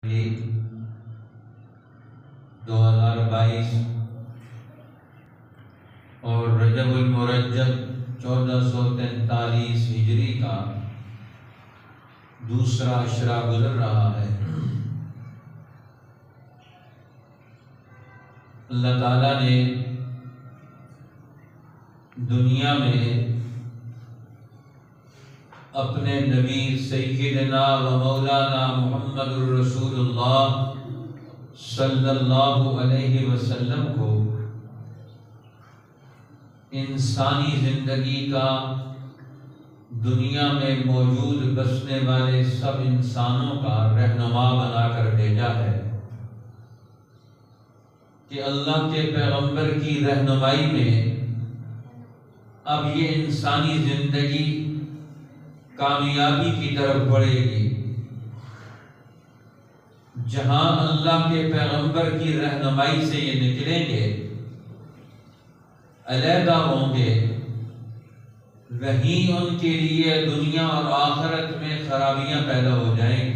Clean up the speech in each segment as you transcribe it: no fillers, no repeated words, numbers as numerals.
2022 اور رجب المرجب 1443 ہجری کا دوسرا عشرہ گزر رہا ہے۔ اللہ تعالیٰ نے دنیا میں اپنے نبی سیدنا و مولانا محمد الرسول اللہ صلی اللہ علیہ وسلم کو انسانی زندگی کا دنیا میں موجود بسنے والے سب انسانوں کا رہنما بنا کر بھیجا ہے کہ اللہ کے پیغمبر کی رہنمائی میں اب یہ انسانی زندگی کامیابی کی طرف بڑھے گی۔ جہاں اللہ کے پیغمبر کی رہنمائی سے یہ نکلیں گے، علیحدہ ہوں گے، وہیں ان کے لیے دنیا اور آخرت میں خرابیاں پیدا ہو جائیں گی۔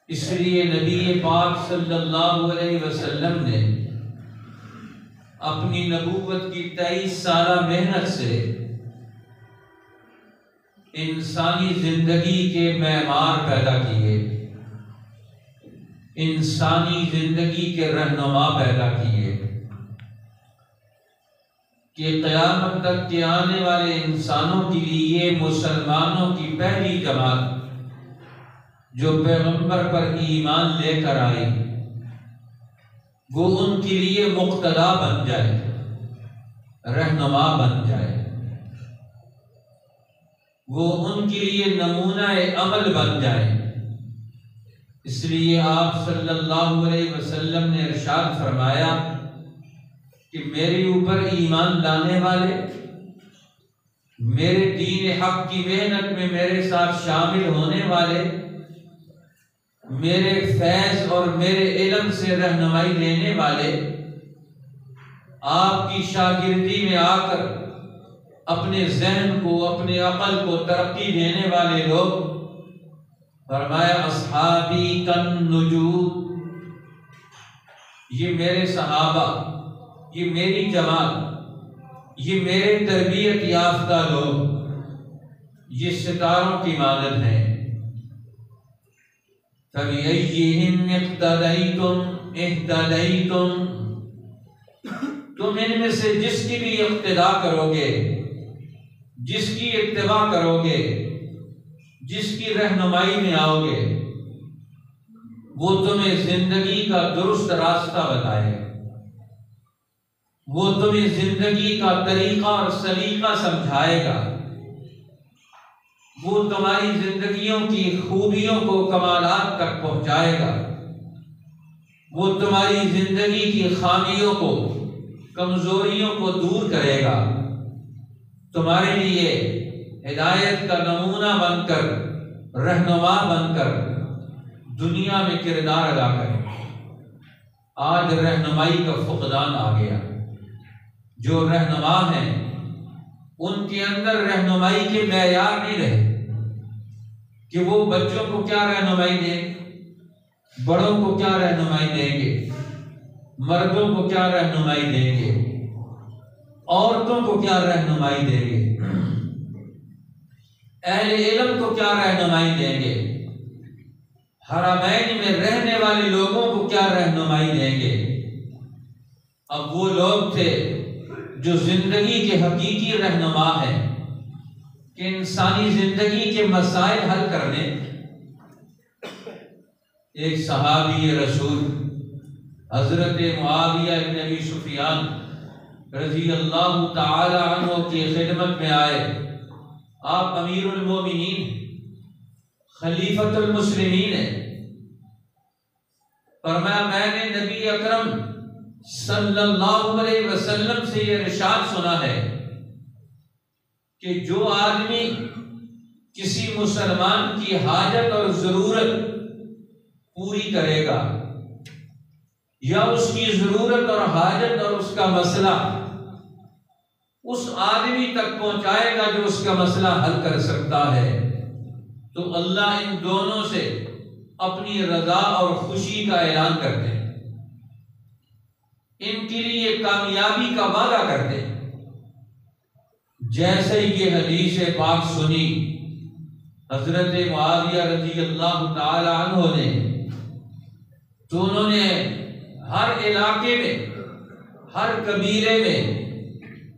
اس لیے نبی پاک صلی اللہ علیہ وسلم نے اپنی نبوت کی 23 سالہ محنت سے انسانی زندگی کے معمار پیدا کیے، انسانی زندگی کے رہنما پیدا کیے کہ قیامت تک کے آنے والے انسانوں کے لیے مسلمانوں کی پہلی جماعت جو پیغمبر پر ایمان لے کر آئی وہ ان کے لیے مقتدا بن جائے، رہنما بن جائے، وہ ان کے لیے نمونہ عمل بن جائے۔ اس لیے آپ صلی اللہ علیہ وسلم نے ارشاد فرمایا کہ میرے اوپر ایمان لانے والے، میرے دین حق کی محنت میں میرے ساتھ شامل ہونے والے، میرے فیض اور میرے علم سے رہنمائی لینے والے، آپ کی شاگردی میں آ کر اپنے ذہن کو، اپنے عقل کو ترقی دینے والے لوگ، فرمایا اصحابی کالنجوم، یہ میرے صحابہ، یہ میری جماعت، یہ میرے تربیت یافتہ لوگ، یہ ستاروں کی مانند ہیں۔ فَبِأَيِّهِمْ اقْتَدَيْتُمْ اهْتَدَيْتُمْ، تم ان میں سے جس کی بھی اقتداء کرو گے، جس کی اتباع کرو گے، جس کی رہنمائی میں آؤ گے، وہ تمہیں زندگی کا درست راستہ بتائے، وہ تمہیں زندگی کا طریقہ اور سلیقہ سمجھائے گا، وہ تمہاری زندگیوں کی خوبیوں کو کمالات تک پہنچائے گا، وہ تمہاری زندگی کی خامیوں کو، کمزوریوں کو دور کرے گا، تمہارے لیے ہدایت کا نمونہ بن کر، رہنما بن کر دنیا میں کردار ادا کرے۔ آج رہنمائی کا فقدان آ گیا۔ جو رہنما ہیں ان کے اندر رہنمائی کے معیار نہیں رہے کہ وہ بچوں کو کیا رہنمائی دیں، بڑوں کو کیا رہنمائی دیں گے، مردوں کو کیا رہنمائی دیں گے، عورتوں کو کیا رہنمائی دیں گے، اہل علم کو کیا رہنمائی دیں گے، حرمین میں رہنے والے لوگوں کو کیا رہنمائی دیں گے۔ اب وہ لوگ تھے جو زندگی کے حقیقی رہنما ہیں کہ انسانی زندگی کے مسائل حل کرنے۔ ایک صحابی رسول حضرت معاویہ بن ابی سفیان رضی اللہ تعالی عنہ کی خدمت میں آئے۔ آپ امیر المومنین، خلیفۃ المسلمین ہیں۔ فرمایا میں نے نبی اکرم صلی اللہ علیہ وسلم سے یہ ارشاد سنا ہے کہ جو آدمی کسی مسلمان کی حاجت اور ضرورت پوری کرے گا یا اس کی ضرورت اور حاجت اور اس کا مسئلہ اس آدمی تک پہنچائے گا جو اس کا مسئلہ حل کر سکتا ہے، تو اللہ ان دونوں سے اپنی رضا اور خوشی کا اعلان کرتے ہیں، ان کے لیے کامیابی کا وعدہ کرتے ہیں۔ جیسے یہ حدیث پاک سنی حضرت معاویہ رضی اللہ تعالی عنہ نے، تو انہوں نے ہر علاقے میں، ہر قبیلے میں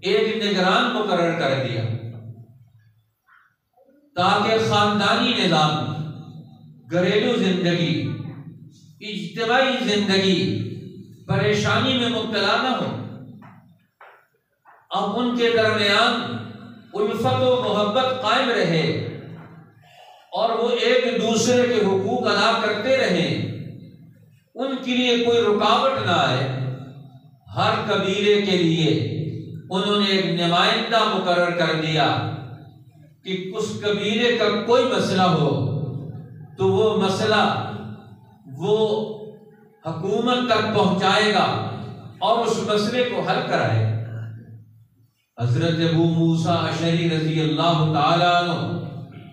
ایک نگران مقرر کر دیا تاکہ خاندانی نظام، گھریلو زندگی، اجتماعی زندگی پریشانی میں مبتلا نہ ہو۔ اب ان کے درمیان الفت و محبت قائم رہے اور وہ ایک دوسرے کے حقوق ادا کرتے رہیں، ان کے لیے کوئی رکاوٹ نہ آئے۔ ہر قبیلے کے لیے انہوں نے ایک نمائندہ مقرر کر دیا کہ اس قبیلے کا کوئی مسئلہ ہو تو وہ مسئلہ وہ حکومت تک پہنچائے گا اور اس مسئلے کو حل کرائے گا۔ حضرت ابو موسیٰ اشعری رضی اللہ تعالیٰ عنہ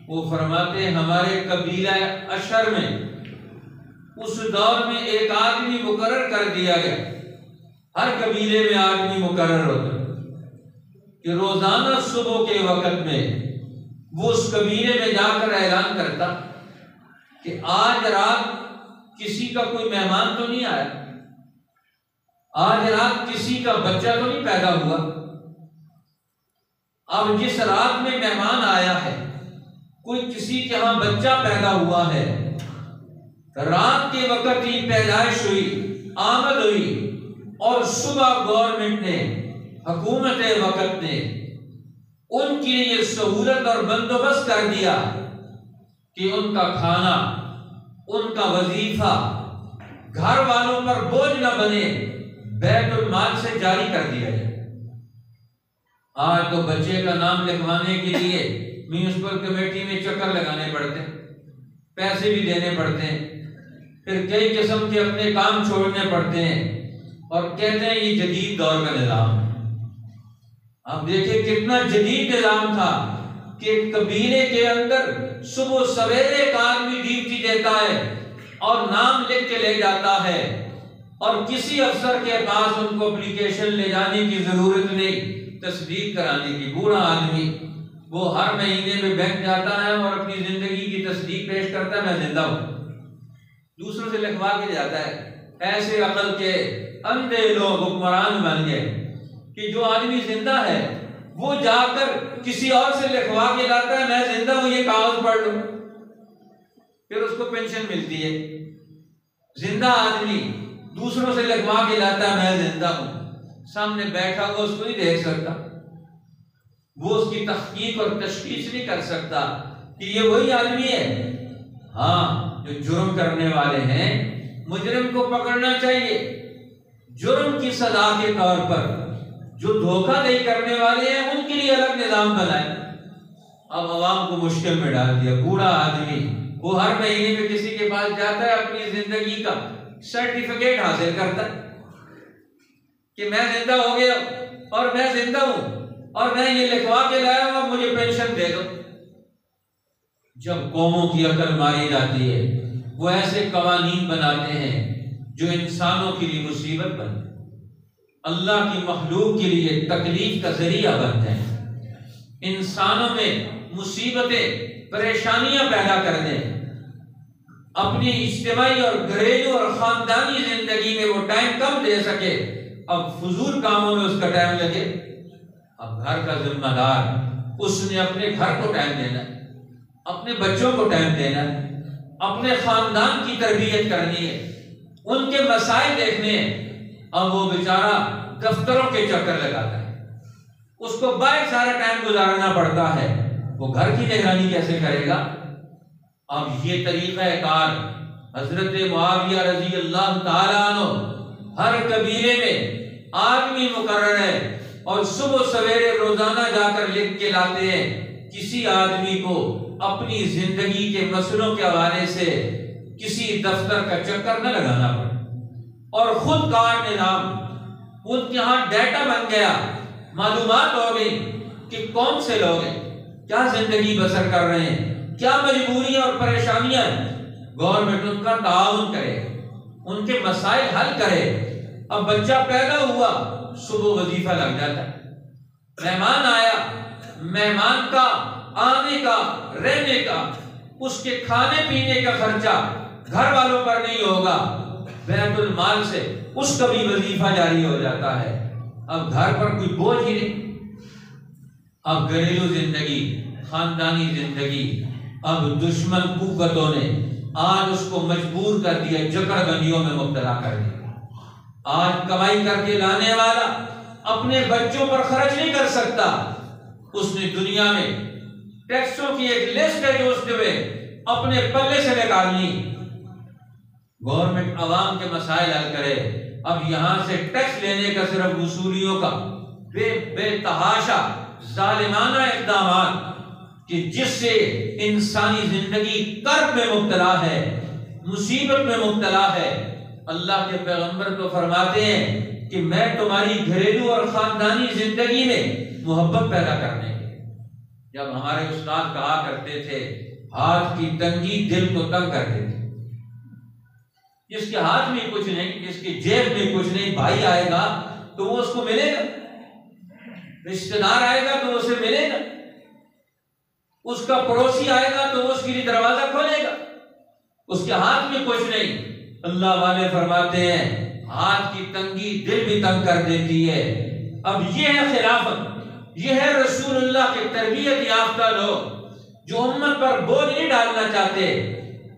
وہ فرماتے ہیں ہمارے قبیلہ اشر میں اس دور میں ایک آدمی مقرر کر دیا گیا، ہر قبیلے میں آدمی مقرر ہوتا کہ روزانہ صبح کے وقت میں وہ اس قبیلے میں جا کر اعلان کرتا کہ آج رات کسی کا کوئی مہمان تو نہیں آیا، آج رات کسی کا بچہ تو نہیں پیدا ہوا۔ اب جس رات میں مہمان آیا ہے، کوئی کسی کے ہاں بچہ پیدا ہوا ہے، رات کے وقت ہی پیدائش ہوئی، آمد ہوئی، اور صبح گورنمنٹ نے، حکومت وقت نے ان کے لیے سہولت اور بندوبست کر دیا کہ ان کا کھانا، ان کا وظیفہ گھر والوں پر بوجھ نہ بنے، بیت المال سے جاری کر دیا جائے۔ آج تو بچے کا نام لکھوانے کے لیے میونسپل کمیٹی میں چکر لگانے پڑتے ہیں، پیسے بھی دینے پڑتے ہیں، پھر کئی قسم کے اپنے کام چھوڑنے پڑتے ہیں اور کہتے ہیں یہ جدید دور کا نظام ہے۔ اب دیکھیں کتنا جدید نظام تھا کہ قبیلے کے اندر صبح سویرے ایک آدمی ڈیوٹی دیتا ہے اور نام لکھ کے لے جاتا ہے، اور کسی افسر کے پاس ان کو اپلیکیشن لے جانے کی ضرورت نہیں، تصدیق کرانے کی۔ بوڑھا آدمی وہ ہر مہینے میں بینک جاتا ہے اور اپنی زندگی کی تصدیق پیش کرتا ہے، میں زندہ ہوں، دوسروں سے لکھوا کے جاتا ہے۔ ایسے عقل کے اندھے لوگ حکمران بن گئے کہ جو آدمی زندہ ہے وہ جا کر کسی اور سے لکھوا کے لاتا ہے، میں زندہ ہوں، یہ کاغذ پڑھ لوں، پھر اس کو پینشن ملتی ہے۔ زندہ آدمی دوسروں سے لکھوا کے لاتا ہے، میں زندہ ہوں، سامنے بیٹھا ہوا اس کو نہیں دیکھ سکتا، وہ اس کی تحقیق اور تشخیص نہیں کر سکتا کہ یہ وہی آدمی ہے۔ ہاں، جو جرم کرنے والے ہیں مجرم کو پکڑنا چاہیے جرم کی سزا کے طور پر، جو دھوکہ دہی کرنے والے ہیں ان کے لیے الگ نظام بنائے۔ اب عوام کو مشکل میں ڈال دیا۔ بوڑھا آدمی وہ ہر مہینے میں کسی کے پاس جاتا ہے، اپنی زندگی کا سرٹیفکیٹ حاصل کرتا ہے کہ میں زندہ ہو گیا اور میں زندہ ہوں اور میں یہ لکھوا کے لایا ہوں، اب مجھے پینشن دے دو۔ جب قوموں کی عقل ماری جاتی ہے وہ ایسے قوانین بناتے ہیں جو انسانوں کے لیے مصیبت بنتے ہیں، اللہ کی مخلوق کے لیے تکلیف کا ذریعہ بنتے ہیں، انسانوں میں مصیبتیں، پریشانیاں پیدا کر دیں۔ اپنی اجتماعی اور گھریلو اور خاندانی زندگی میں وہ ٹائم کم دے سکے، اب فضول کاموں میں اس کا ٹائم لگے۔ اب گھر کا ذمہ دار، اس نے اپنے گھر کو ٹائم دینا ہے، اپنے بچوں کو ٹائم دینا ہے، اپنے خاندان کی تربیت کرنی ہے، ان کے مسائل دیکھنے ہیں۔ اب وہ بیچارہ دفتروں کے چکر لگاتا ہے، اس کو باہر سارا ٹائم گزارنا پڑتا ہے، وہ گھر کی نگرانی کیسے کرے گا؟ اب یہ طریقہ کار حضرت معاویہ رضی اللہ تعالیٰ عنہ، ہر قبیلے میں آدمی مقرر ہے اور صبح سویرے روزانہ جا کر لکھ کے لاتے ہیں، کسی آدمی کو اپنی زندگی کے مسئلوں کے حوالے سے کسی دفتر کا چکر نہ لگانا پڑے، اور خود کار نظام ان کے ہاں ڈیٹا بن گیا، معلومات ہو گئی کہ کون سے لوگ ہیں، کیا زندگی بسر کر رہے ہیں، کیا مجبوریاں اور پریشانیاں ہیں، گورنمنٹ ان کا تعاون کرے، ان کے مسائل حل کرے۔ اب بچہ پیدا ہوا، صبح وظیفہ لگ جاتا ہے، مہمان آیا، مہمان کا آنے کا، رہنے کا، اس کے کھانے پینے کا خرچہ گھر والوں پر نہیں ہوگا، بیت المال سے اس کا بھی وظیفہ جاری ہو جاتا ہے۔ اب گھر پر کوئی بوجھ ہی نہیں۔ اب گھریلو زندگی، خاندانی زندگی، اب دشمن قوتوں نے آج اس کو مجبور کر دیا، جکڑ بندیوں میں مبتلا کر دیا۔ آج کمائی کر کے لانے والا اپنے بچوں پر خرچ نہیں کر سکتا، اس نے دنیا میں ٹیکسوں کی ایک لسٹ ہے جو اس نے اپنے پلے سے نکالنی۔ گورنمنٹ عوام کے مسائل حل کرے، اب یہاں سے ٹیکس لینے کا صرف وصولیوں کا بے تحاشا ظالمانہ اقدامات کہ جس سے انسانی زندگی کرب میں مبتلا ہے، مصیبت میں مبتلا ہے۔ اللہ کے پیغمبر تو فرماتے ہیں کہ میں تمہاری گھریلو اور خاندانی زندگی میں محبت پیدا کرنے کے، جب ہمارے استاد کہا کرتے تھے ہاتھ کی تنگی دل کو تنگ کر دیتی، جس کے ہاتھ میں کچھ نہیں، جس کی جیب میں کچھ نہیں، بھائی آئے گا تو وہ اس کو ملے گا، رشتہ دار آئے گا تو اسے ملے گا، اس کا پڑوسی آئے گا تو وہ اس کے لیے دروازہ کھولے گا، اس کے ہاتھ میں کچھ نہیں۔ اللہ والے فرماتے ہیں ہاتھ کی تنگی دل بھی تنگ کر دیتی ہے۔ اب یہ ہے خلافت، یہ ہے رسول اللہ کے تربیت یافتہ لوگ جو امت پر بوجھ نہیں ڈالنا چاہتے،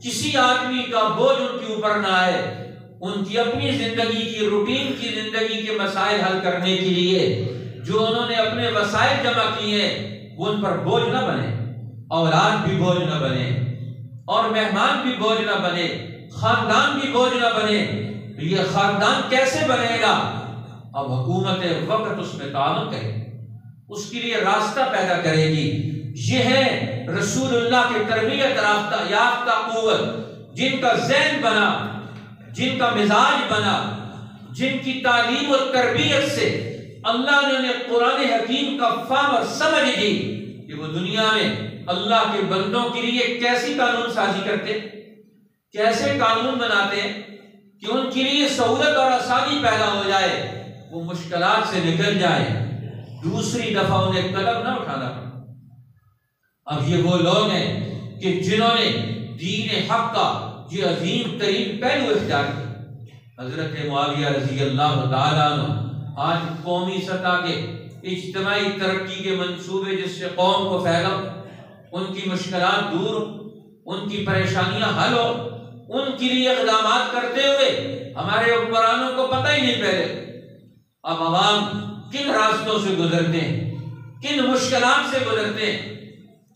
کسی آدمی کا بوجھ ان کے اوپر نہ آئے، ان کی اپنی زندگی کی روٹین کی زندگی کے مسائل حل کرنے کے لیے جو انہوں نے اپنے وسائل جمع کیے وہ ان پر بوجھ نہ بنے، اولاد بھی بوجھ نہ بنے، اور مہمان بھی بوجھ نہ بنے، خاندان بھی بوجھ نہ بنے۔ یہ خاندان کیسے بنے گا؟ اب حکومت وقت اس میں تعاون کرے، اس کے لیے راستہ پیدا کرے گی۔ یہ ہے رسول اللہ کے تربیت یافتہ قوت، جن کا ذہن بنا، جن کا مزاج بنا، جن کی تعلیم و تربیت سے اللہ نے انہیں قرآن حکیم کا فہم اور سمجھ دی کہ وہ دنیا میں اللہ کے بندوں کے لیے کیسی قانون سازی کرتے، کیسے قانون بناتے کہ ان کے لیے سہولت اور آسانی پیدا ہو جائے، وہ مشکلات سے نکل جائیں، دوسری دفعہ انہیں قدم نہ اٹھانا پڑے۔ اب یہ وہ لوگ ہیں کہ جنہوں نے دین حق کا یہ عظیم ترین پہلو اختیار کیا۔ حضرت معاویہ رضی اللہ تعالیٰ عنہ آج قومی سطح کے اجتماعی ترقی کے منصوبے جس سے قوم کو فائدہ، ان کی مشکلات دور، ان کی پریشانیاں حل ہو، ان کے لیے اقدامات کرتے ہوئے ہمارے حکمرانوں کو پتہ ہی نہیں پہلے اب عوام کن راستوں سے گزرتے ہیں، کن مشکلات سے گزرتے ہیں،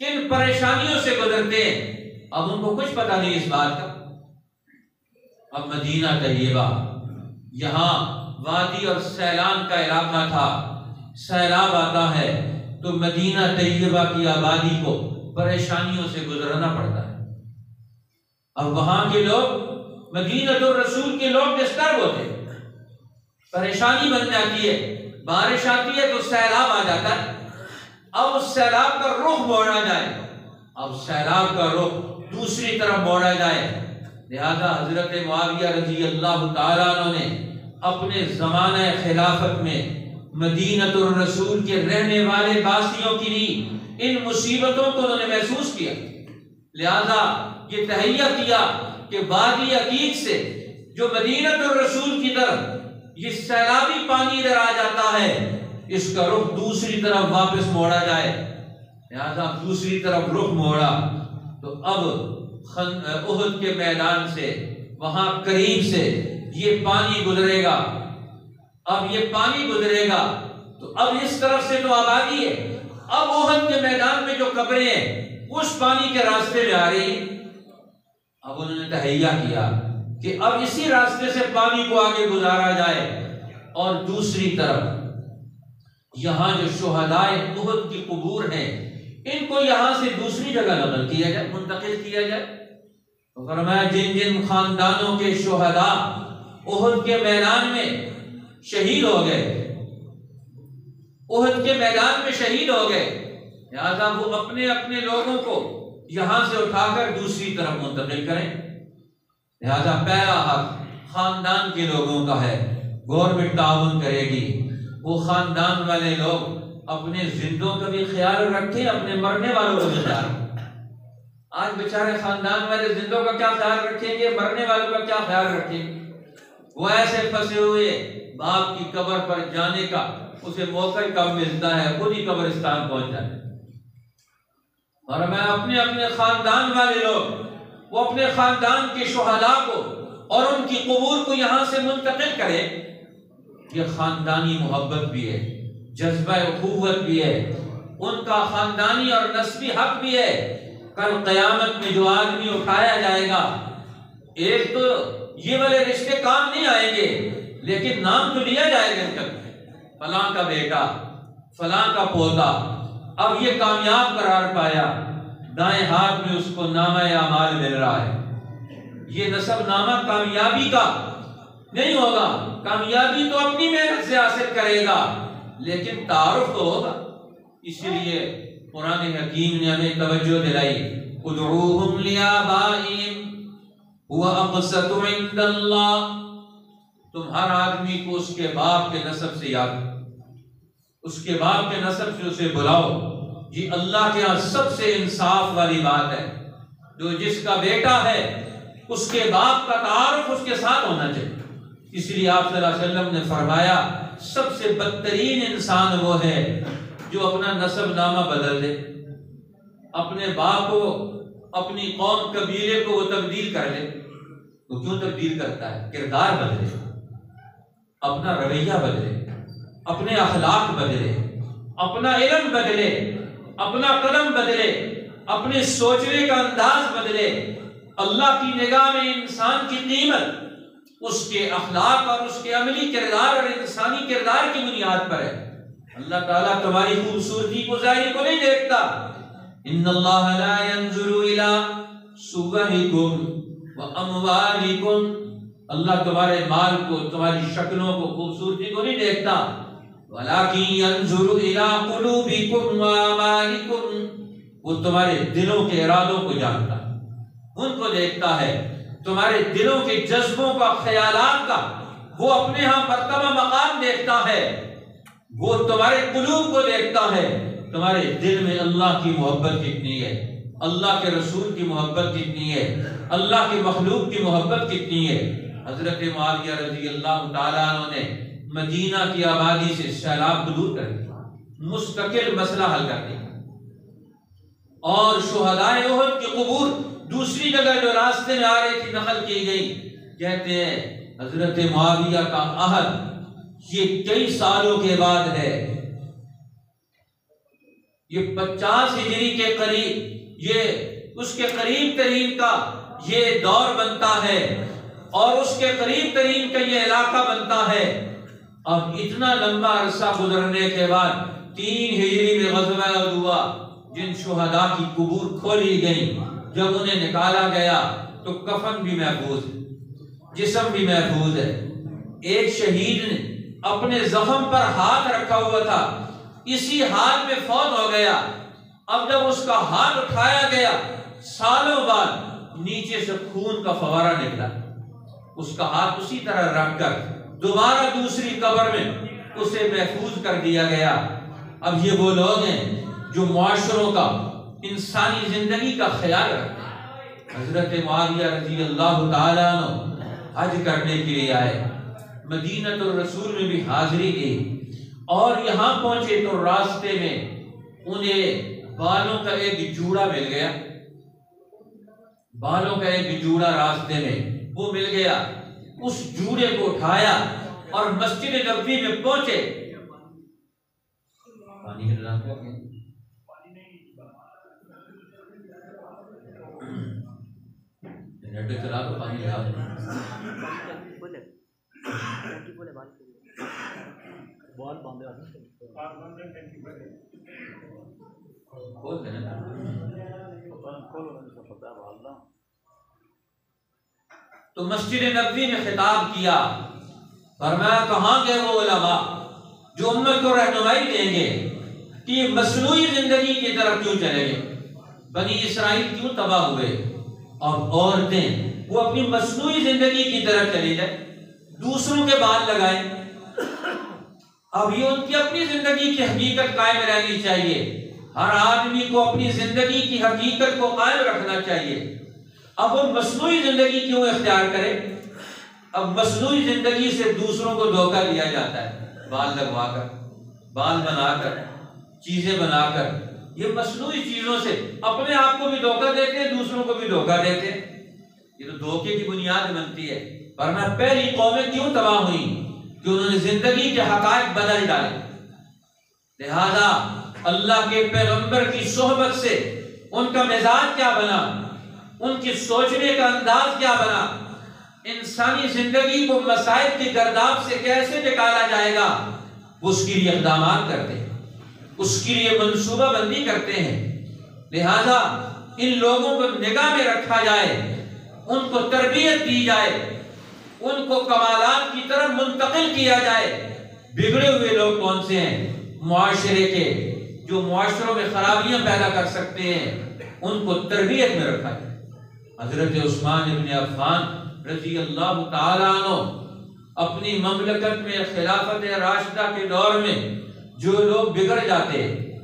کن پریشانیوں سے گزرتے ہیں، اب ان کو کچھ پتہ نہیں اس بات کا۔ اب مدینہ طیبہ، یہاں وادی اور سیلان کا علاقہ تھا، سیلاب آتا ہے تو مدینہ طیبہ کی آبادی کو پریشانیوں سے گزرنا پڑتا ہے۔ اب وہاں کے لوگ مدینہ الرسول کے لوگ ڈسٹرب ہوتے، پریشانی بن جاتی ہے، بارش آتی ہے تو سیلاب آ جاتا ہے۔ اب اس سیلاب کا رخ موڑا جائے، اب سیلاب کا رخ دوسری طرف موڑا جائے، لہذا حضرت معاویہ رضی اللہ تعالیٰ عنہ نے اپنے زمانہ خلافت میں مدینہ الرسول کے رہنے والے باسیوں کے لیے ان مصیبتوں کو انہوں نے محسوس کیا، لہذا یہ تہیہ کیا کہ وادی عقیق سے جو مدینہ الرسول کی طرف یہ سیلابی پانی ادھر آ جاتا ہے، اس کا رخ دوسری طرف واپس موڑا جائے، لہذا دوسری طرف رخ موڑا تو اب احد کے میدان سے وہاں قریب سے یہ پانی گزرے گا۔ اب یہ پانی گزرے گا تو اب اس طرف سے تو آبادی ہے، اب احد کے میدان میں جو قبریں ہیں اس پانی کے راستے میں آ رہی۔ اب انہوں نے تہیہ کیا کہ اب اسی راستے سے پانی کو آگے گزارا جائے، اور دوسری طرف یہاں جو شہدائے احد کی قبور ہیں ان کو یہاں سے دوسری جگہ نقل کیا جائے، منتقل کیا جائے۔ تو فرمایا جن جن خاندانوں کے شہداء احد کے میدان میں شہید ہو گئے، احد کے میدان میں شہید ہو گئے، لہذا وہ اپنے اپنے لوگوں کو یہاں سے اٹھا کر دوسری طرف منتقل کریں۔ لہذا پہلا حق خاندان کے لوگوں کا ہے، گورنمنٹ تعاون کرے گی، وہ خاندان والے لوگ اپنے زندوں کا بھی خیال رکھیں، اپنے مرنے والوں کا بھی خیال رکھیں۔ آج بیچارے خاندان والے زندوں کا کیا خیال رکھیں گے، مرنے والوں کا کیا خیال رکھیں گے؟ وہ ایسے پھنسے ہوئے باپ کی قبر پر جانے کا اسے موقع کب ملتا ہے، خود ہی قبرستان پہنچ جاتا ہے۔ اور میں اپنے خاندان والے لوگ وہ اپنے خاندان کے شہداء کو اور ان کی قبور کو یہاں سے منتقل کریں، یہ خاندانی محبت بھی ہے، جذبہ اخوت بھی ہے، ان کا خاندانی اور نسبی حق بھی ہے۔ کل قیامت میں جو آدمی اٹھایا جائے گا، ایک تو یہ والے رشتے کام نہیں آئیں گے، لیکن نام تو لیا جائے گا ان کا، فلاں کا بیٹا، فلاں کا پوتا، اب یہ کامیاب قرار پایا، دائیں ہاتھ میں اس کو نامہ اعمال مل رہا ہے۔ یہ نسب نامہ کامیابی کا نہیں ہوگا، کامیابی تو اپنی محنت سے حاصل کرے گا، لیکن تعارف تو ہوگا۔ اسی لیے قرآن حکیم نے ہمیں توجہ دلائی، ادعوہم لآبائہم هو اقسط عند اللہ، تم ہر آدمی کو اس کے باپ کے نسب سے یاد کرو، اس کے باپ کے نسب سے اسے بلاؤ۔ یہ اللہ کے ہاں سب سے انصاف والی بات ہے، جو جس کا بیٹا ہے اس کے باپ کا تعارف اس کے ساتھ ہونا چاہیے۔ اس لیے آپ صلی اللہ علیہ وسلم نے فرمایا سب سے بدترین انسان وہ ہے جو اپنا نسب نامہ بدل دے، اپنے باپ کو، اپنی قوم قبیلے کو وہ تبدیل کر لے۔ وہ کیوں تبدیل کرتا ہے؟ کردار بدلے، اپنا رویہ بدلے، اپنے اخلاق بدلے، اپنا علم بدلے، اپنا قلم بدلے، اپنے سوچنے کا انداز بدلے۔ اللہ کی نگاہ میں انسان کی قیمت اس کے اخلاق اور اس کے عملی کردار اور انسانی کردار کی بنیاد پر ہے۔ اللہ تعالیٰ تمہاری خوبصورتی کو ظاہری کو نہیں دیکھتا، ان اللہ لا ينظر الى صورکم واموالکم، اللہ تمہارے مال کو، تمہاری شکلوں کو، خوبصورتی کو نہیں دیکھتا، ولکن ينظر الى قلوبکم واعمالکم، وہ تمہارے دلوں کے ارادوں کو جانتا ہے، ان کو دیکھتا ہے، تمہارے دلوں کے جذبوں کا، خیالات کا وہ اپنے ہاں مرتبہ مقام دیکھتا ہے، وہ تمہارے قلوب کو دیکھتا ہے، تمہارے دل میں اللہ کی محبت کتنی ہے، اللہ کے رسول کی محبت کتنی ہے، اللہ کی مخلوق کی محبت کتنی ہے۔ حضرت معاویہ رضی اللہ تعالیٰ عنہ نے مدینہ کی آبادی سے سیلاب کو دور کر دیا، مستقل مسئلہ حل کر دیا، اور شہدائے احد کی قبور دوسری جگہ جو راستے میں آ رہی تھی نقل کی گئی۔ کہتے ہیں حضرت معاویہ کا عہد یہ کئی سالوں کے بعد ہے، یہ 50 ہجری کے قریب، یہ اس کے قریب ترین کا یہ دور بنتا ہے، اور اس کے قریب ترین کا یہ علاقہ بنتا ہے۔ اب اتنا لمبا عرصہ گزرنے کے بعد 3 ہجری میں غزوہ احد ہوا، جن شہداء کی قبور کھولی گئی، جب انہیں نکالا گیا تو کفن بھی محفوظ ہے، جسم بھی محفوظ ہے۔ ایک شہید نے اپنے زخم پر ہاتھ رکھا ہوا تھا، اسی ہاتھ میں فوت ہو گیا۔ اب جب اس کا ہاتھ اٹھایا گیا، سالوں بعد نیچے سے خون کا فوارہ نکلا، اس کا ہاتھ اسی طرح رکھ کر دوبارہ دوسری قبر میں اسے محفوظ کر دیا گیا۔ اب یہ وہ لوگ ہیں جو معاشروں کا، انسانی زندگی کا خیال رکھتے ہیں۔ حضرت معاویہ رضی اللہ تعالیٰ عنہ حج کرنے کے لیے آئے، مدینۃ الرسول میں بھی حاضری دی، اور یہاں پہنچے تو راستے میں انہیں بالوں کا ایک جوڑا مل گیا، بالوں کا ایک جوڑا راستے میں وہ مل گیا۔ اس جوڑے کو اٹھایا اور مسجد نبوی میں پہنچے۔ پانی کا نظام کیا ہے؟ چلا تو پانی لگا تو مسجد نبوی میں خطاب کیا، فرمایا کہاں گئے وہ علماء جو امت کو رہنمائی دیں گے کہ یہ مصنوعی زندگی کی طرف کیوں چلیں گے، بنی اسرائیل کیوں تباہ ہوئے؟ اور عورتیں وہ اپنی مصنوعی زندگی کی طرف چلی جائیں، دوسروں کے بال لگائیں۔ اب یہ ان کی اپنی زندگی کی حقیقت قائم رہنی چاہیے۔ ہر آدمی کو اپنی زندگی کی حقیقت کو قائم رکھنا چاہیے۔ اب وہ مصنوعی زندگی کیوں اختیار کرے؟ اب مصنوعی زندگی سے دوسروں کو دھوکہ دیا جاتا ہے، بال لگوا کر، بال بنا کر، چیزیں بنا کر، یہ مصنوعی چیزوں سے اپنے آپ کو بھی دھوکہ دیتے ہیں، دوسروں کو بھی دھوکہ دیتے ہیں۔ یہ تو دھوکے کی بنیاد بنتی ہے۔ ورنہ پہلی قومیں کیوں تباہ ہوئیں؟ کہ انہوں نے زندگی کے حقائق بدل ڈالے۔ لہذا اللہ کے پیغمبر کی صحبت سے ان کا مزاج کیا بنا، ان کی سوچنے کا انداز کیا بنا، انسانی زندگی کو مسائل کی گرداب سے کیسے نکالا جائے گا، اس کے لیے اقدامات کرتے ہیں، اس کے لیے منصوبہ بندی کرتے ہیں۔ لہذا ان لوگوں کو نگاہ میں رکھا جائے، ان کو تربیت دی جائے، ان کو کمالات کی طرف منتقل کیا جائے۔ بگڑے ہوئے لوگ کون سے ہیں؟ معاشرے کے، جو معاشروں میں خرابیاں پیدا کر سکتے ہیں، ان کو تربیت میں رکھا جائے۔ حضرت عثمان ابن عفان رضی اللہ تعالیٰ عنہ اپنی مملکت میں خلافت راشدہ کے دور میں جو لوگ بگڑ جاتے،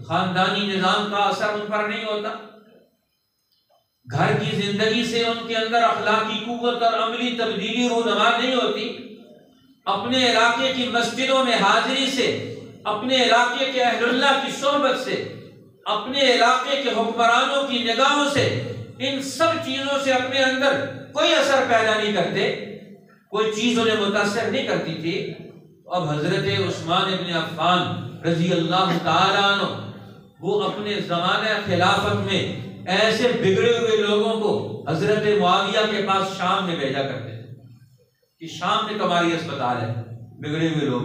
خاندانی نظام کا اثر ان پر نہیں ہوتا، گھر کی زندگی سے ان کے اندر اخلاقی قوت اور عملی تبدیلی رونما نہیں ہوتی، اپنے علاقے کی مسجدوں میں حاضری سے، اپنے علاقے کے اہل اللہ کی صحبت سے، اپنے علاقے کے حکمرانوں کی نگاہوں سے، ان سب چیزوں سے اپنے اندر کوئی اثر پیدا نہیں کرتے، کوئی چیز انہیں متاثر نہیں کرتی تھی۔ اب حضرت عثمان ابن عفان رضی اللہ تعالیٰ عنہ وہ اپنے زمانہ خلافت میں ایسے بگڑے ہوئے لوگوں کو حضرت معاویہ کے پاس شام میں بھیجا کرتے تھے کہ شام میں تمہاری اسپتال ہے، بگڑے ہوئے لوگ،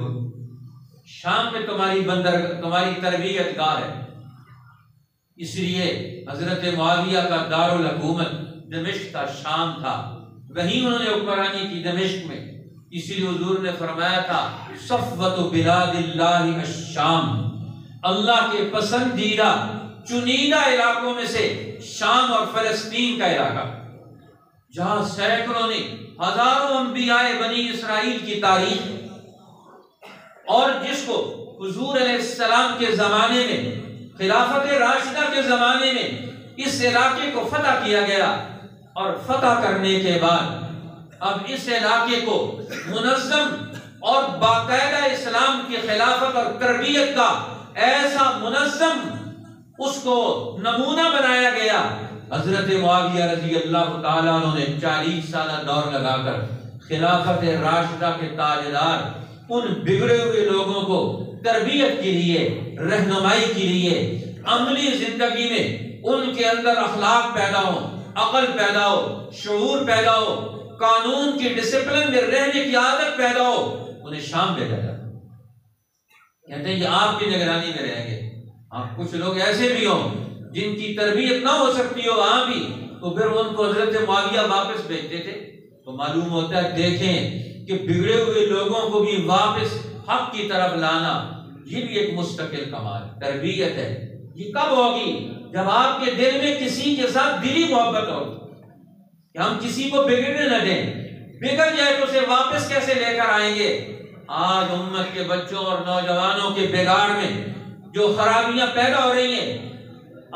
شام میں تمہاری تربیت گاہ ہے۔ اس لیے حضرت معاویہ کا دارالحکومت دمشق تھا، شام تھا، وہیں انہوں نے حکمرانی کی دمشق میں۔ اس لیے حضور نے فرمایا تھا صفوت بلاد اللہ الشام، اللہ کے پسندیدہ چنیدہ علاقوں میں سے شام اور فلسطین کا علاقہ، جہاں سینکڑوں نے ہزاروں انبیاء بنی اسرائیل کی تاریخ، اور جس کو حضور علیہ السلام کے زمانے میں، خلافت راشدہ کے زمانے میں اس علاقے کو فتح کیا گیا، اور فتح کرنے کے بعد اب اس علاقے کو منظم اور باقاعدہ اسلام کی خلافت اور تربیت کا ایسا منظم اس کو نمونہ بنایا گیا۔ حضرت معاویہ رضی اللہ تعالیٰ عنہ نے 40 سالہ دور لگا کر خلافت راشدہ کے تاجدار ان بگڑے ہوئے لوگوں کو تربیت کے لیے، رہنمائی کے لیے، عملی زندگی میں ان کے اندر اخلاق پیدا ہو، عقل پیدا ہو، شعور پیدا ہو، قانون کی ڈسپلن میں رہنے کی عادت پیدا ہو، انہیں شام بھیجا جاتا۔ کہتے ہیں یہ آپ کی نگرانی میں رہیں گے۔ آپ کچھ لوگ ایسے بھی ہوں جن کی تربیت نہ ہو سکتی ہو وہاں بھی، تو پھر ان کو حضرت معاویہ واپس بھیجتے تھے۔ تو معلوم ہوتا ہے، دیکھیں کہ بگڑے ہوئے لوگوں کو بھی واپس حق کی طرف لانا، یہ بھی ایک مستقل کمال تربیت ہے۔ یہ کب ہوگی؟ جب آپ کے دل میں کسی کے ساتھ دلی محبت ہوگی کہ ہم کسی کو بگڑنے نہ دیں، بگڑ جائے تو اسے واپس کیسے لے کر آئیں گے۔ آج امت کے بچوں اور نوجوانوں کے بگاڑ میں جو خرابیاں پیدا ہو رہی ہیں،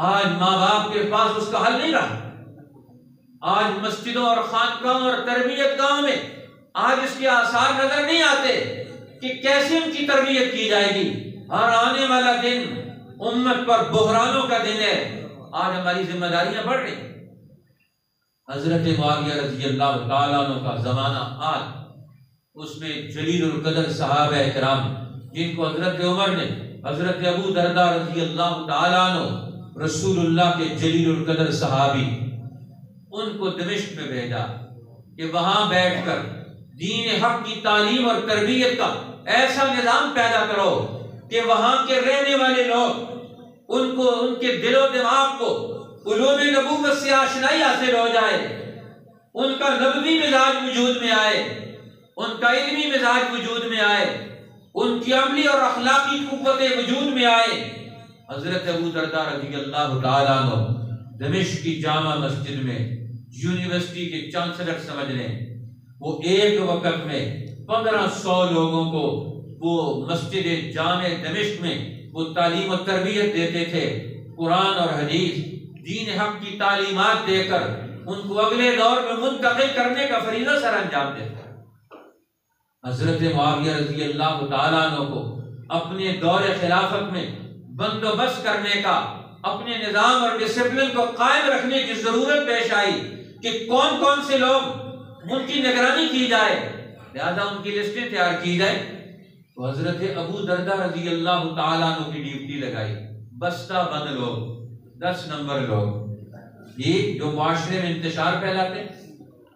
آج ماں باپ کے پاس اس کا حل نہیں رہا۔ آج مسجدوں اور خانقاہوں اور تربیت گاہوں میں آج اس کے آثار نظر نہیں آتے کہ کیسے ان کی تربیت کی جائے گی۔ ہر آنے والا دن امت پر بحرانوں کا دن ہے۔ آج ہماری ذمہ داریاں بڑھ رہی ہیں۔ حضرت معاویہ رضی اللہ تعالیٰ عنہ کا زمانہ آج، اس میں جلیل القدر صحابہ اکرام جن کو حضرت عمر نے، حضرت ابو درداء رضی اللہ تعالیٰ عنہ رسول اللہ کے جلیل القدر صحابی، ان کو دمشق میں بھیجا کہ وہاں بیٹھ کر دین حق کی تعلیم اور تربیت کا ایسا نظام پیدا کرو کہ وہاں کے رہنے والے لوگ ان کو، ان کے دل و دماغ کو علوم نبوت سے آشنائی حاصل ہو جائے، ان کا نبوی مزاج وجود میں آئے، ان کا علمی مزاج وجود میں آئے، ان کی عملی اور اخلاقی قوتیں وجود میں آئے۔ حضرت ابو درداء رضی اللہ تعالیٰ عنہ دمشق کی جامع مسجد میں یونیورسٹی کے چانسلر سمجھ لیں، وہ ایک وقت میں 1500 لوگوں کو وہ مسجد جامع دمشق میں وہ تعلیم و تربیت دیتے تھے، قرآن اور حدیث دین حق کی تعلیمات دے کر ان کو اگلے دور میں منتقل کرنے کا فریضہ سر انجام دیتے۔ حضرت معاویہ رضی اللہ تعالیٰ عنہ کو اپنے دور خلافت میں بندوبست کرنے کا، اپنے نظام اور ڈسپلن کو قائم رکھنے کی ضرورت پیش آئی کہ کون کون سے لوگ ان کی نگرانی کی جائے، لہذا ان کی لسٹیں تیار کی جائے۔ تو حضرت ابو دردہ رضی اللہ تعالیٰ عنہ کی ڈیوٹی لگائی، بستہ بند لوگ، 10 نمبر لوگ، یہ جو معاشرے میں انتشار پھیلاتے،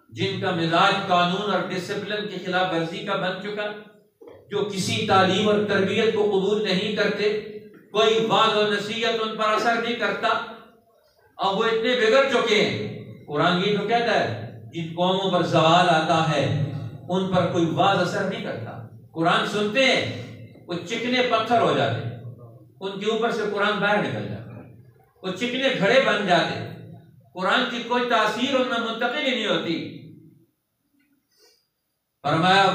جن کا مزاج قانون اور ڈسپلن کی خلاف ورزی کا بن چکا، جو کسی تعلیم اور تربیت کو قبول نہیں کرتے، کوئی وعظ و نصیحت ان پر اثر نہیں کرتا، اب وہ اتنے بگڑ چکے ہیں۔ قرآن یہ تو کہتا ہے جن قوموں پر زوال آتا ہے ان پر کوئی وعظ اثر نہیں کرتا، قرآن سنتے ہیں وہ چکنے پتھر ہو جاتے، ان کے اوپر سے قرآن باہر نکل جاتا، وہ چکنے گھڑے بن جاتے، قرآن کی کوئی تاثیر ان میں منتقل ہی نہیں ہوتی۔ فرمایا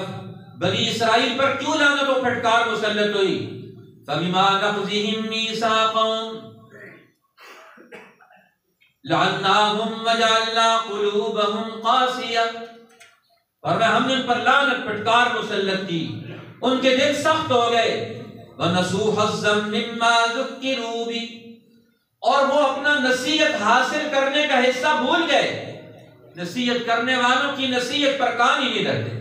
بنی اسرائیل پر کیوں لعنت و پھٹکار مسلط ہوئی؟ فَبِمَا نَقْضِهِمْ مِيثَاقَهُمْ لَعَنَّاهُمْ وَجَعَلْنَا قُلُوبَهُمْ قَاسِيَةً، اور ہم نے ان پر لعنت پھٹکار مسلط کی، ان کے دل سخت ہو گئے، وَنَسُوا حَظًّا مِّمَّا ذُكِّرُوا بِهِ، اور وہ اپنا نصیحت حاصل کرنے کا حصہ بھول گئے۔ نصیحت کرنے والوں کی نصیحت پر کان ہی نہیں دھرتے،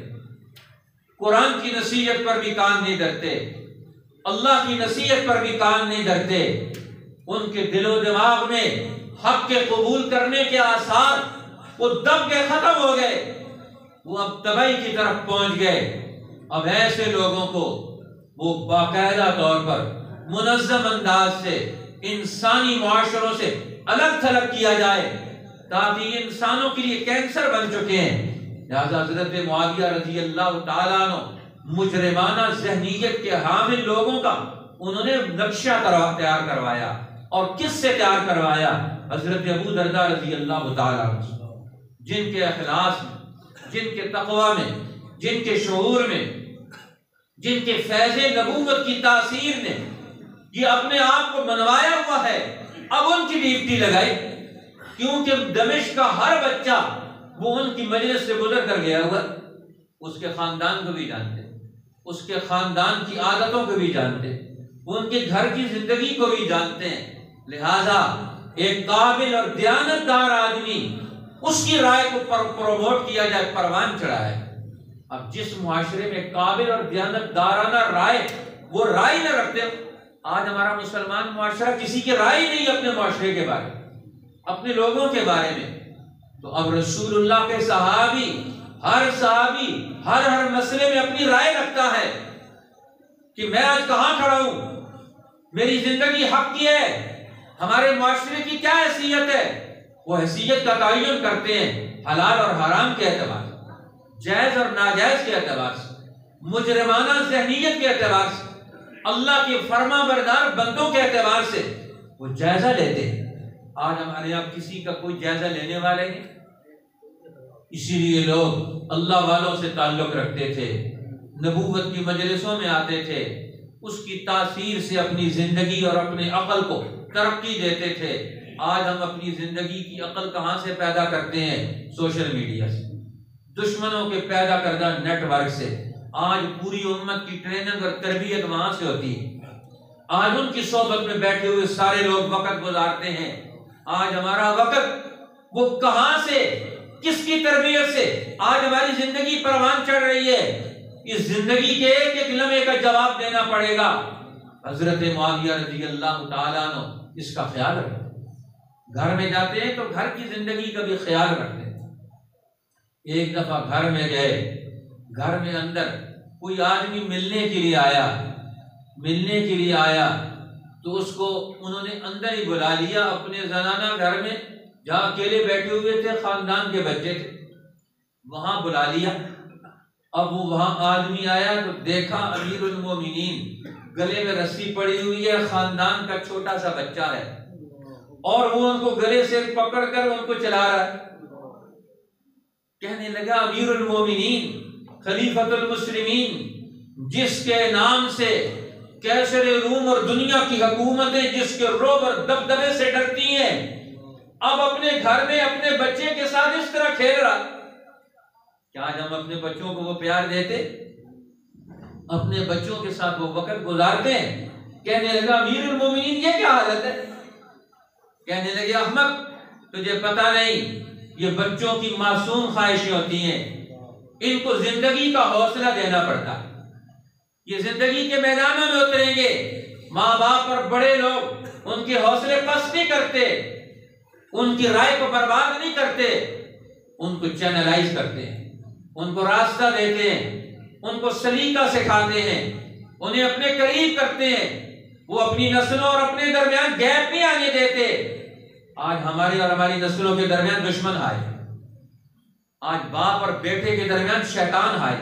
قرآن کی نصیحت پر بھی کان نہیں دھرتے، اللہ کی نصیحت پر بھی کان نہیں دھرتے، ان کے دل و دماغ میں حق کے قبول کرنے کے آثار وہ دب کے ختم ہو گئے، وہ اب تباہی کی طرف پہنچ گئے۔ اب ایسے لوگوں کو وہ باقاعدہ طور پر منظم انداز سے انسانی معاشروں سے الگ تھلگ کیا جائے، تاکہ یہ انسانوں کے لیے کینسر بن چکے ہیں۔ لہذا حضرت معاویہ رضی اللہ تعالیٰ عنہ مجرمانہ ذہنیت کے حامل لوگوں کا انہوں نے نقشہ تیار کروایا، اور کس سے تیار کروایا؟ حضرت ابو دردہ رضی اللہ تعالیٰ عنہ، جن کے اخلاص میں، جن کے تقوی میں، جن کے شعور میں، جن کے فیض نبوت کی تاثیر نے یہ اپنے آپ کو منوایا ہوا ہے، اب ان کی ڈیوٹی لگائی، کیونکہ دمشق کا ہر بچہ وہ ان کی مجلس سے گزر کر گیا ہوا، اس کے خاندان کو بھی جانتے، اس کے خاندان کی عادتوں کو بھی جانتے، وہ ان کے گھر کی زندگی کو بھی جانتے ہیں۔ لہذا ایک قابل اور دیانتدار آدمی، اس کی رائے کو پروموٹ کیا جائے، پروان چڑھا ہے۔ اب جس معاشرے میں قابل اور دیانتدارانہ رائے وہ رائے نہ رکھتے، آج ہمارا مسلمان معاشرہ کسی کی رائے نہیں اپنے معاشرے کے بارے میں، اپنے لوگوں کے بارے میں، تو اب رسول اللہ کے صحابی، ہر صحابی ہر مسئلے میں اپنی رائے رکھتا ہے کہ میں آج کہاں کھڑا ہوں، میری زندگی حق کی ہے، ہمارے معاشرے کی کیا حیثیت ہے، وہ حیثیت کا تعین کرتے ہیں حلال اور حرام کے اعتبار سے، جائز اور ناجائز کے اعتبار سے، مجرمانہ ذہنیت کے اعتبار سے، اللہ کے فرما بردار بندوں کے اعتبار سے وہ جائزہ لیتے ہیں۔ آج ہمارے یہاں کسی کا کوئی جائزہ لینے والے نہیں، اسی لیے لوگ اللہ والوں سے تعلق رکھتے تھے، نبوت کی مجلسوں میں آتے تھے، اس کی تاثیر سے اپنی زندگی اور اپنے عقل کو ترقی دیتے تھے۔ آج ہم اپنی زندگی کی عقل کہاں سے پیدا کرتے ہیں؟ سوشل میڈیا سے، دشمنوں کے پیدا کردہ نیٹ ورک سے۔ آج پوری امت کی ٹریننگ اور تربیت وہاں سے ہوتی ہے، آج ان کی صحبت میں بیٹھے ہوئے سارے لوگ وقت گزارتے ہیں۔ آج ہمارا وقت وہ کہاں سے، کس کی تربیت سے آج ہماری زندگی پروان چڑھ رہی ہے، اس زندگی کے ایک ایک لمحے کا جواب دینا پڑے گا۔ حضرت معاویہ رضی اللہ تعالیٰ عنہ اس کا خیال رکھتے، گھر میں جاتے ہیں تو گھر کی زندگی کا بھی خیال رکھتے ہیں۔ ایک دفعہ گھر میں گئے، گھر میں اندر کوئی آدمی ملنے کے لیے آیا تو اس کو انہوں نے اندر ہی بلا لیا اپنے زنانہ گھر میں، جہاں اکیلے بیٹھے ہوئے تھے، خاندان کے بچے تھے، وہاں بلا لیا۔ اب وہ وہاں آدمی آیا تو دیکھا امیر المومنین گلے میں رسی پڑی ہوئی ہے، خاندان کا چھوٹا سا بچہ ہے، اور وہ ان کو گلے سے پکڑ کر ان کو چلا رہا ہے. کہنے لگا امیر المومنین خلیفۃ المسلمین، جس کے نام سے کیسر روم اور دنیا کی حکومتیں جس کے رعب اور دبدبے سے ڈرتی ہیں، اب اپنے گھر میں اپنے بچے کے ساتھ اس طرح کھیل رہا. کیا آج ہم اپنے بچوں کو وہ پیار دیتے؟ اپنے بچوں کے ساتھ وہ وقت گزارتے ہیں؟ کہنے لگا امیر المومنین یہ کیا حالت ہے؟ کہنے لگے احمق، تجھے پتہ نہیں یہ بچوں کی معصوم خواہشیں ہوتی ہیں، ان کو زندگی کا حوصلہ دینا پڑتا ہے. یہ زندگی کے میدانوں میں اتریں گے، ماں باپ اور بڑے لوگ ان کے حوصلے پست نہیں کرتے، ان کی رائے کو برباد نہیں کرتے، ان کو چینلائز کرتے ہیں، ان کو راستہ دیتے ہیں، ان کو سلیقہ سکھاتے ہیں، انہیں اپنے قریب کرتے ہیں. وہ اپنی نسلوں اور اپنے درمیان گیپ نہیں آنے دیتے. آج ہماری اور ہماری نسلوں کے درمیان دشمن آئے، آج باپ اور بیٹے کے درمیان شیطان آئے،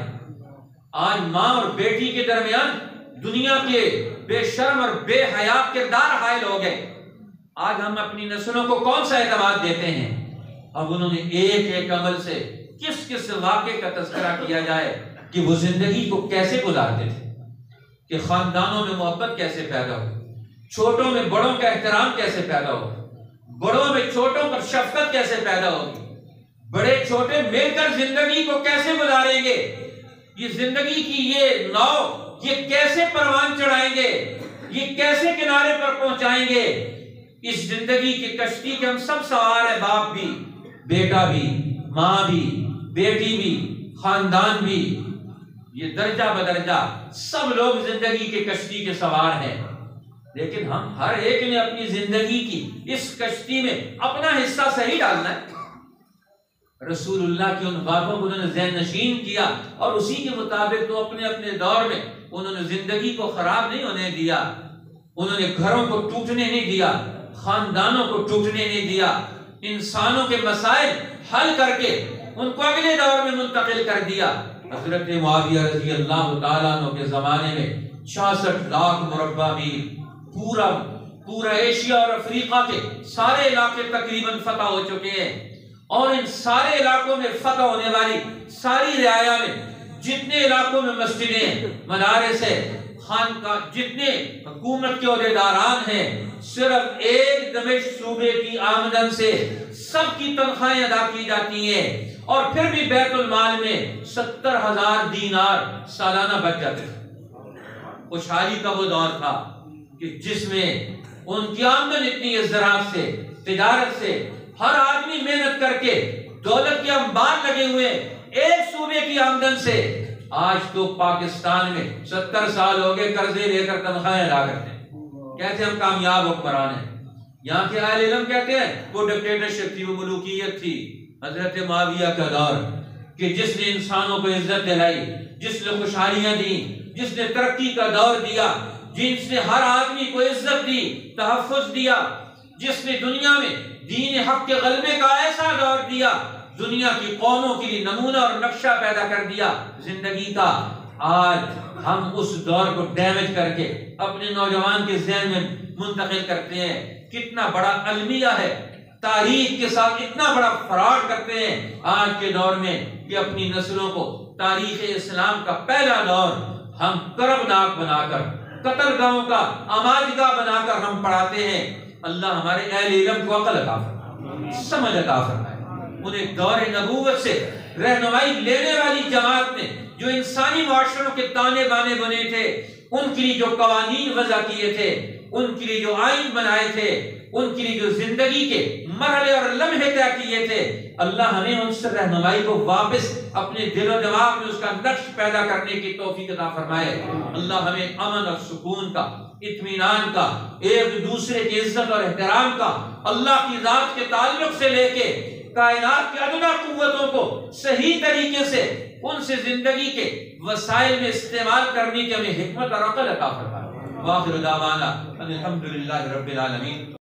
آج ماں اور بیٹی کے درمیان دنیا کے بے شرم اور بے حیا کردار حائل ہو گئے. آج ہم اپنی نسلوں کو کون سا اعتماد دیتے ہیں؟ اب انہوں نے ایک ایک عمل سے کس کس واقعے کا تذکرہ کیا جائے کہ وہ زندگی کو کیسے گزارتے تھے، کہ خاندانوں میں محبت کیسے پیدا ہو، چھوٹوں میں بڑوں کا احترام کیسے پیدا ہو، بڑوں میں چھوٹوں پر شفقت کیسے پیدا ہوگی، بڑے چھوٹے مل کر زندگی کو کیسے گزاریں گے، یہ زندگی کی یہ ناؤ یہ کیسے پروان چڑھائیں گے، یہ کیسے کنارے پر پہنچائیں گے. اس زندگی کی کشتی کے ہم سب سوار ہیں، باپ بھی، بیٹا بھی، ماں بھی، بیٹی بھی، خاندان بھی. یہ درجہ بدرجہ سب لوگ زندگی کے کشتی کے سوار ہیں، لیکن ہم ہر ایک نے اپنی زندگی کی اس کشتی میں اپنا حصہ صحیح ڈالنا ہے. رسول اللہ کی ان باتوں کو انہوں نے ذہن نشین کیا اور اسی کے مطابق تو اپنے اپنے دور میں انہوں نے زندگی کو خراب نہیں ہونے دیا، انہوں نے گھروں کو ٹوٹنے نہیں دیا، خاندانوں کو ٹوٹنے نہیں دیا، انسانوں کے مسائل حل کر کے ان کو اگلے دور میں منتقل کر دیا. حضرت معاویہ رضی اللہ تعالیٰ عنہ کے زمانے میں 66 لاکھ مربع میل پورا ایشیا اور افریقہ کے سارے علاقے تقریباً فتح ہو چکے ہیں، اور ان سارے علاقوں میں فتح ہونے والی ساری رعایا میں جتنے علاقوں میں مسجدیں، مدارس ہیں، خانقاہ، جتنے حکومت کے عہدیداران ہیں، صرف ایک دمشق صوبے کی آمدن سے سب کی تنخواہیں ادا کی جاتی ہیں، اور پھر بھی بیت المال میں 70,000 دینار سالانہ بچ جاتے تھے. خوشحالی کا وہ دور تھا کہ جس میں ان کی آمدن اتنی ہے، زراعت سے، تجارت سے، ہر آدمی محنت کر کے دولت کے انبار لگے ہوئے ایک صوبے کی آمدن سے. آج تو پاکستان میں 70 سال ہو گئے قرضے لے کر تنخواہیں ادا کرتے ہیں، کہتے ہیں ہم کامیاب حکمران ہیں. یہاں کے اہل علم کہتے ہیں وہ ڈکٹیٹرشپ تھی، وہ ملوکیت تھی. حضرت معاویہ کا دور کہ جس نے انسانوں کو عزت دلائی، جس نے خوشحالیاں دی، جس نے ترقی کا دور دیا، جس نے ہر آدمی کو عزت دی، تحفظ دیا، جس نے دنیا میں دین حق کے غلبے کا ایسا دور دیا، دنیا کی قوموں کے لیے نمونہ اور نقشہ پیدا کر دیا زندگی کا. آج ہم اس دور کو ڈیمیج کر کے اپنے نوجوان کے ذہن میں منتقل کرتے ہیں. کتنا بڑا المیہ ہے، تاریخ کے ساتھ اتنا بڑا فراڈ کرتے ہیں آج کے دور میں کہ اپنی نسلوں کو تاریخ اسلام کا پہلا دور ہم کربناک بنا کر، قتل گاہوں کا آماجگاہ بنا کر ہم پڑھاتے ہیں. اللہ ہمارے اہل علم کو عقل عطا فرمائے، سمجھ عطا فرمائے، انہیں دور نبوت سے رہنمائی لینے والی جماعت نے جو انسانی معاشروں کے تانے بانے بنے تھے، ان کے لیے جو قوانین وضع کیے تھے، ان کے لیے جو آئین بنائے تھے، ان کے لیے جو زندگی کے مرحلے اور لمحے طے کیے تھے، اللہ ہمیں ان سے رہنمائی کو واپس اپنے دل و دماغ میں اس کا نقش پیدا کرنے کی توفیق عطا فرمائے. اللہ ہمیں امن اور سکون کا، اطمینان کا، ایک دوسرے کی عزت اور احترام کا، اللہ کی ذات کے تعلق سے لے کے کائنات کے ادنا قوتوں کو صحیح طریقے سے ان سے زندگی کے وسائل میں استعمال کرنے کی ہمیں حکمت اور عقل عطا فرمائے. واخر دعوانا الحمدللہ رب العالمین.